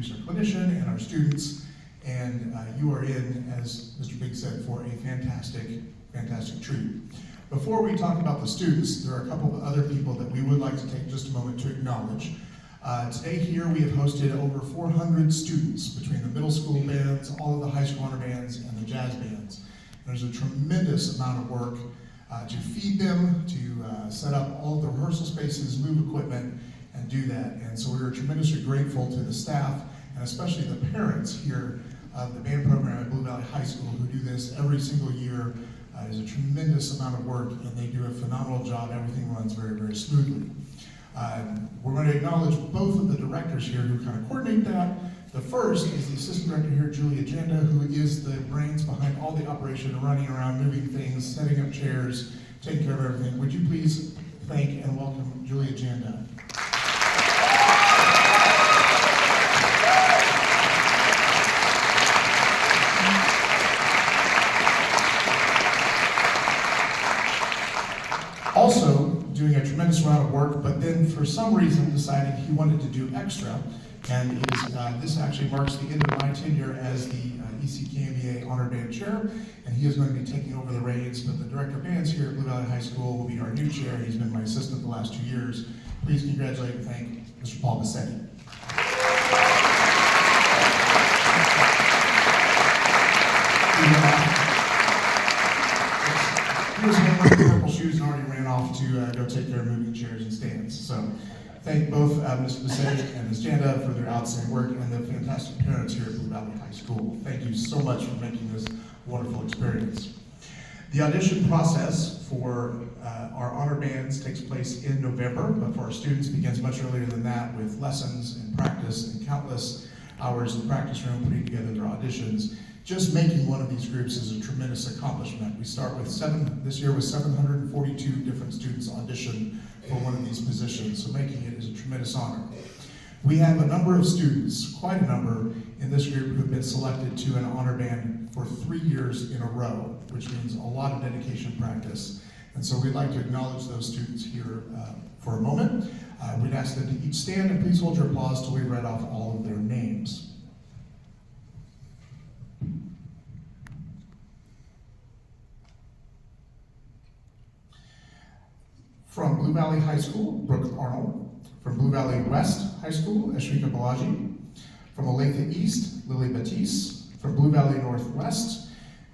introduce our clinician and our students. And you are in, as Mr. Big said, for a fantastic treat. Before we talk about the students, there are a couple of other people that we would like to take just a moment to acknowledge. Today here we have hosted over 400 students between the middle school bands, all of the high school honor bands, and the jazz bands. There's a tremendous amount of work to feed them, to set up all of the rehearsal spaces, move equipment, and do that. And so we are tremendously grateful to the staff, and especially the parents here of the band program at Blue Valley High School who do this every single year. It is a tremendous amount of work, and they do a phenomenal job. Everything runs very smoothly. We're going to acknowledge both of the directors here who kind of coordinate that. The first is the assistant director here, Julia Janda, who is the brains behind all the operation, running around, moving things, setting up chairs, taking care of everything. Would you please thank and welcome Julia Janda? Also doing a tremendous amount of work, but then for some reason decided he wanted to do extra, and this actually marks the end of my tenure as the ECKMEA Honor Band Chair, and he is going to be taking over the reins, but the Director of Bands here at Blue Valley High School will be our new chair. He's been my assistant the last 2 years. Please congratulate and thank Mr. Paul Bassetti. He was wearing the purple shoes and already ran off to go take care of moving chairs and stands. So thank both Mr. Bassetti and Ms. Janda for their outstanding work, and the fantastic parents here at Blue Valley High School. Thank you so much for making this a wonderful experience. The audition process for our honor bands takes place in November, but for our students begins much earlier than that with lessons and practice and countless hours in the practice room putting together their auditions. Just making one of these groups is a tremendous accomplishment. We start with this year with 742 different students audition for one of these positions, so making it is a tremendous honor. We have a number of students, quite a number, in this group who have been selected to an honor band for 3 years in a row, which means a lot of dedication and practice. And so we'd like to acknowledge those students here for a moment. We'd ask them to each stand, and please hold your applause till we read off all of their names. From Blue Valley High School, Brooke Arnold. From Blue Valley West High School, Ashrika Balaji. From Olathe East, Lily Batiste. From Blue Valley Northwest,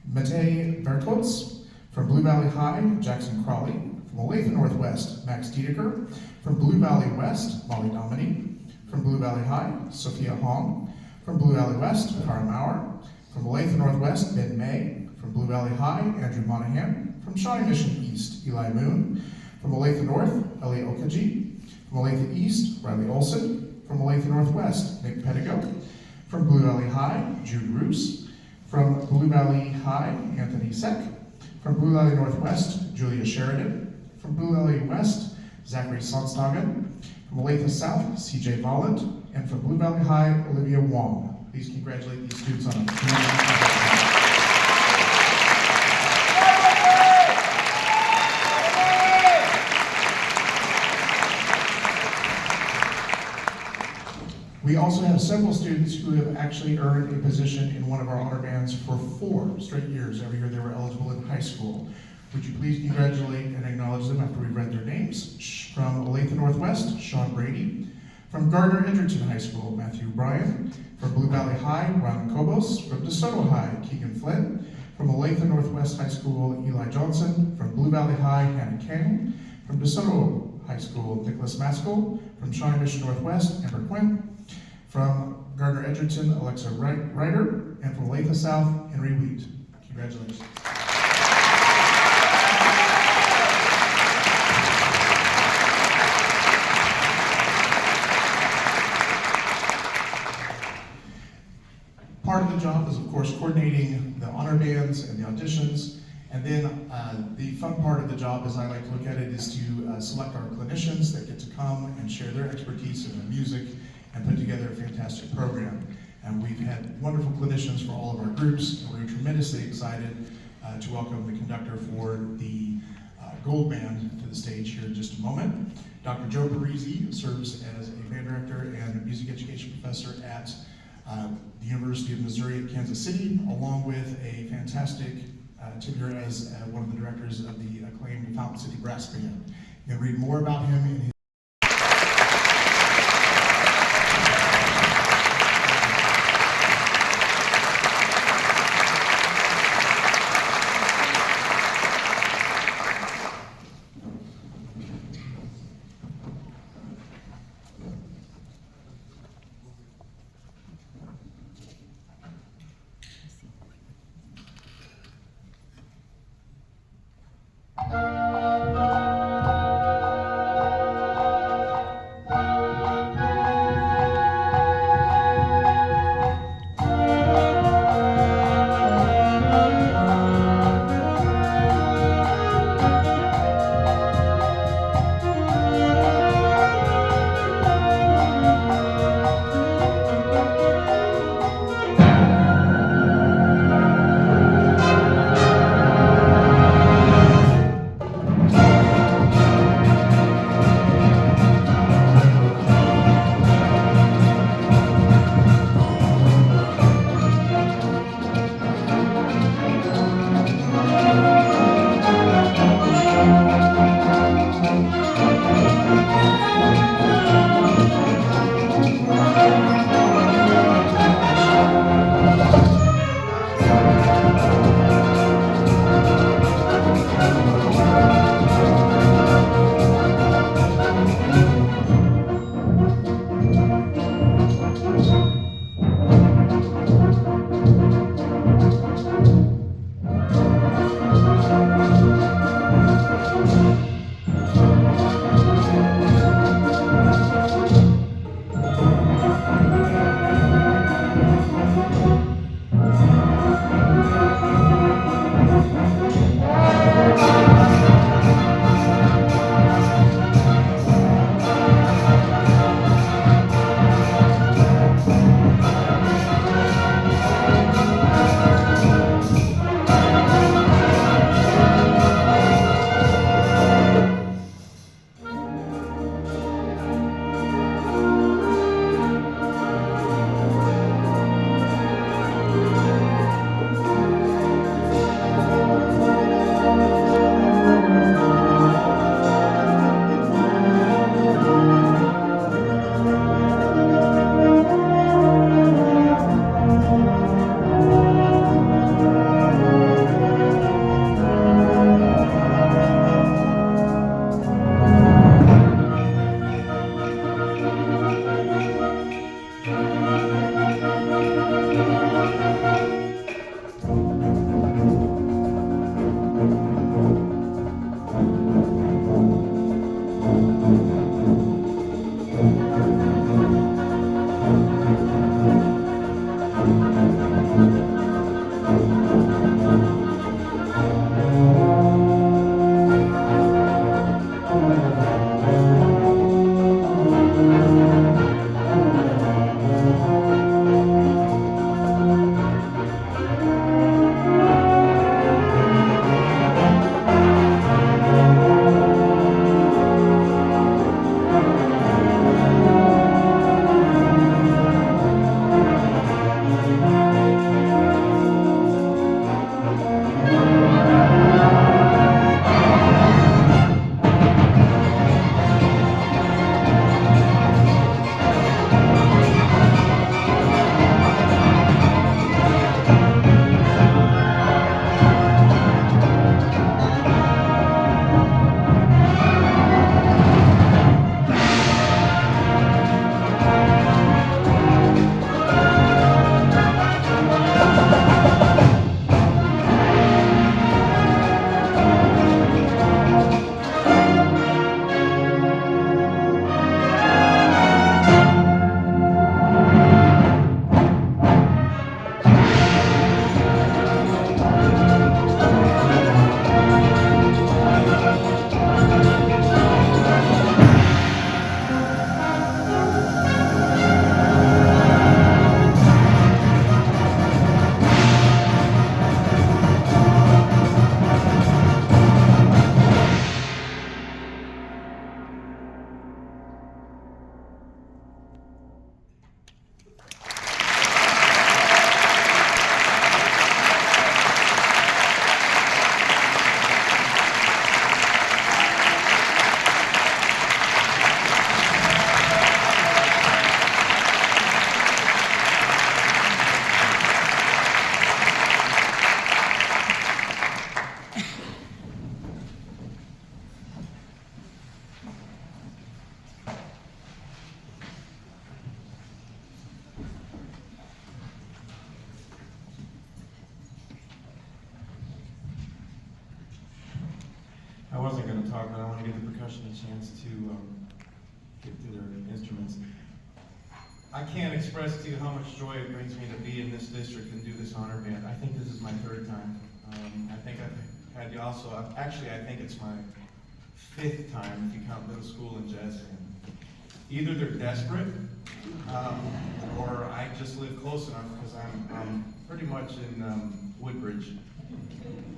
Mate Berkowitz. From Blue Valley High, Jackson Crawley. From Olathe Northwest, Max Diedeker. From Blue Valley West, Molly Domini. From Blue Valley High, Sophia Hong. From Blue Valley West, Cara Maurer. From Olathe Northwest, Ben May. From Blue Valley High, Andrew Monahan. From Shawnee Mission East, Eli Moon. From Olathe North, Ellie Okaji. From Olathe East, Riley Olson. From Olathe Northwest, Nick Pedigo. From Blue Valley High, Jude Roos. From Blue Valley High, Anthony Seck. From Blue Valley Northwest, Julia Sheridan. From Blue Valley West, Zachary Sonstagen. From Olathe South, CJ Volland. And from Blue Valley High, Olivia Wong. Please congratulate these students on a We also have several students who have actually earned a position in one of our honor bands for 4 straight years. Every year they were eligible in high school. Would you please congratulate and acknowledge them after we've read their names? From Olathe Northwest, Sean Brady. From Gardner Edgerton High School, Matthew Bryan. From Blue Valley High, Ron Kobos. From DeSoto High, Keegan Flynn. From Olathe Northwest High School, Eli Johnson. From Blue Valley High, Hannah King. From DeSoto High School, Nicholas Maskell. From Shawnee Mission Northwest, Amber Quinn. From Gardner Edgerton, Alexa Ryder. And from Olathe South, Henry Wheat. Congratulations. Part of the job is, of course, coordinating the honor bands and the auditions. And then the fun part of the job, as I like to look at it, is to select our clinicians that get to come and share their expertise in the music and put together a fantastic program. And we've had wonderful clinicians for all of our groups, and we're tremendously excited to welcome the conductor for the Gold Band to the stage here in just a moment. Dr. Joe Parisi serves as a band director and a music education professor at the University of Missouri at Kansas City, along with a fantastic tenure as one of the directors of the acclaimed Fountain City Brass Band. You can read more about him in his percussion a chance to get to their instruments. I can't express to you how much joy it brings me to be in this district and do this honor band. I think this is my third time. I think I've had you also, actually I think it's my fifth time if you count middle school and jazz band. Either they're desperate, or I just live close enough because I'm pretty much in Woodbridge,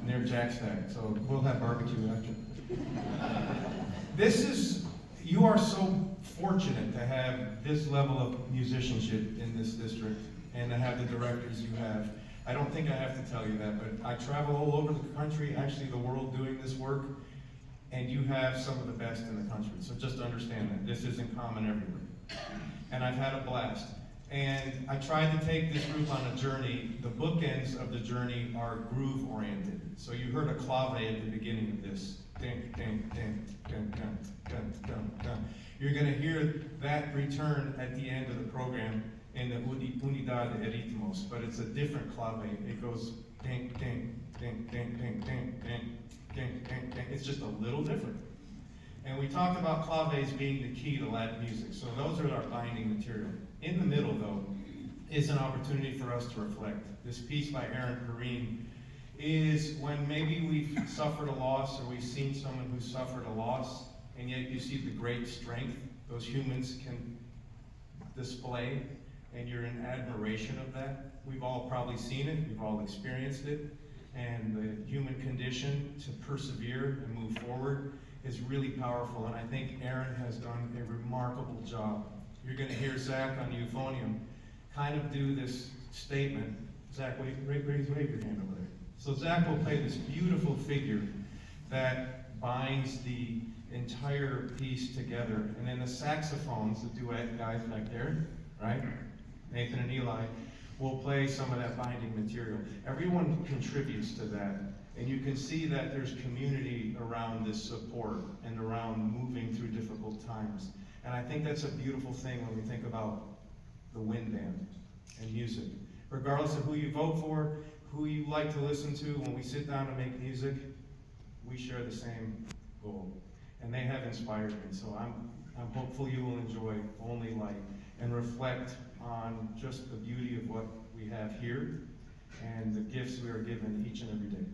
near Jackstack, so we'll have barbecue after. You are so fortunate to have this level of musicianship in this district and to have the directors you have. I don't think I have to tell you that, but I travel all over the country, actually the world, doing this work, and you have some of the best in the country. So just understand that this isn't common everywhere. And I've had a blast. And I tried to take this group on a journey. The bookends of the journey are groove oriented. So you heard a clave at the beginning of this. Ding, ding, ding, ding, ding, ding, ding, ding. You're going to hear that return at the end of the program in the Unidad de Ritmos, but it's a different clave. It goes ding, ding, ding, ding, ding, ding, ding, ding, ding, ding. It's just a little different. And we talked about claves being the key to Latin music, so those are our binding material. In the middle, though, is an opportunity for us to reflect. This piece by Aaron Perrine is when maybe we've suffered a loss or we've seen someone who suffered a loss, and yet you see the great strength those humans can display, and you're in admiration of that. We've all probably seen it, we've all experienced it, and the human condition to persevere and move forward is really powerful, and I think Aaron has done a remarkable job. You're going to hear Zach on euphonium kind of do this statement. Zach, wave your hand over there. So Zach will play this beautiful figure that binds the entire piece together. And then the saxophones, the duet guys back there, right? Nathan and Eli, will play some of that binding material. Everyone contributes to that. And you can see that there's community around this support and around moving through difficult times. And I think that's a beautiful thing when we think about the wind band and music. Regardless of who you vote for, who you like to listen to, when we sit down to make music, we share the same goal. And they have inspired me, so I'm hopeful you will enjoy Only Light and reflect on just the beauty of what we have here and the gifts we are given each and every day.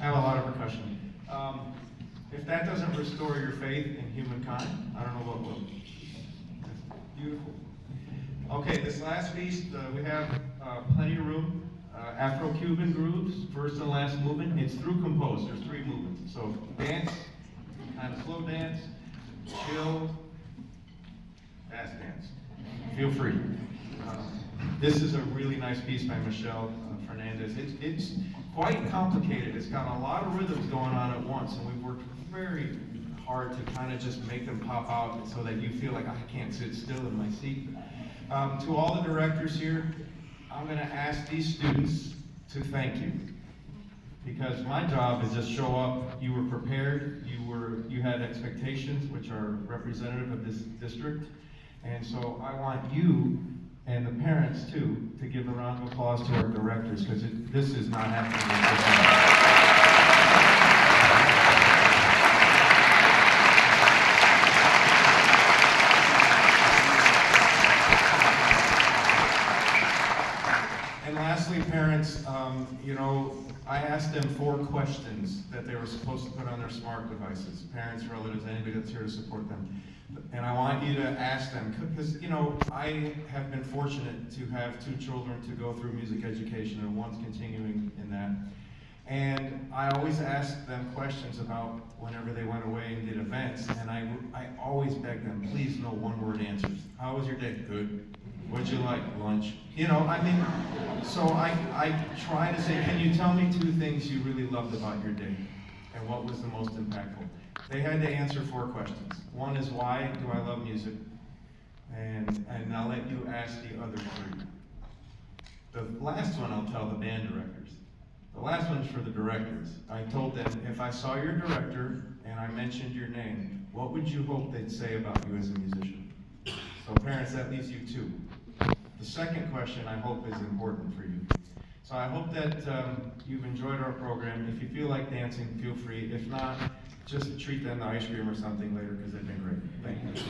have a lot of percussion. If that doesn't restore your faith in humankind, I don't know what will. Beautiful. Okay, this last piece, we have plenty of room. Afro-Cuban grooves, first and last movement. It's through compose. There's 3 movements. So dance, kind of slow dance, chill, fast dance. Feel free. This is a really nice piece by Michelle Fernandez. It's quite complicated. It's got a lot of rhythms going on at once, and we've worked very hard to kind of just make them pop out so that you feel like I can't sit still in my seat. To all the directors here, I'm going to ask these students to thank you, because my job is just show up. You were prepared. You had expectations, which are representative of this district, and so I want you and the parents too to give a round of applause to our directors, because this is not happening. And lastly, parents, I asked them 4 questions that they were supposed to put on their smart devices. Parents, relatives, anybody that's here to support them. And I want you to ask them, because, I have been fortunate to have 2 children to go through music education, and one's continuing in that. And I always ask them questions about whenever they went away and did events, and I always beg them, please, no one-word answers. How was your day? Good. What'd you like? Lunch. So I try to say, can you tell me 2 things you really loved about your day? And what was the most impactful? They had to answer 4 questions. One is, why do I love music? And I'll let you ask the other 3. The last one I'll tell the band directors. The last one's for the directors. I told them, if I saw your director and I mentioned your name, what would you hope they'd say about you as a musician? So parents, that leaves you 2. The second question, I hope, is important for you. So I hope that you've enjoyed our program. If you feel like dancing, feel free. If not, just treat them to ice cream or something later, because they've been great. Thank you.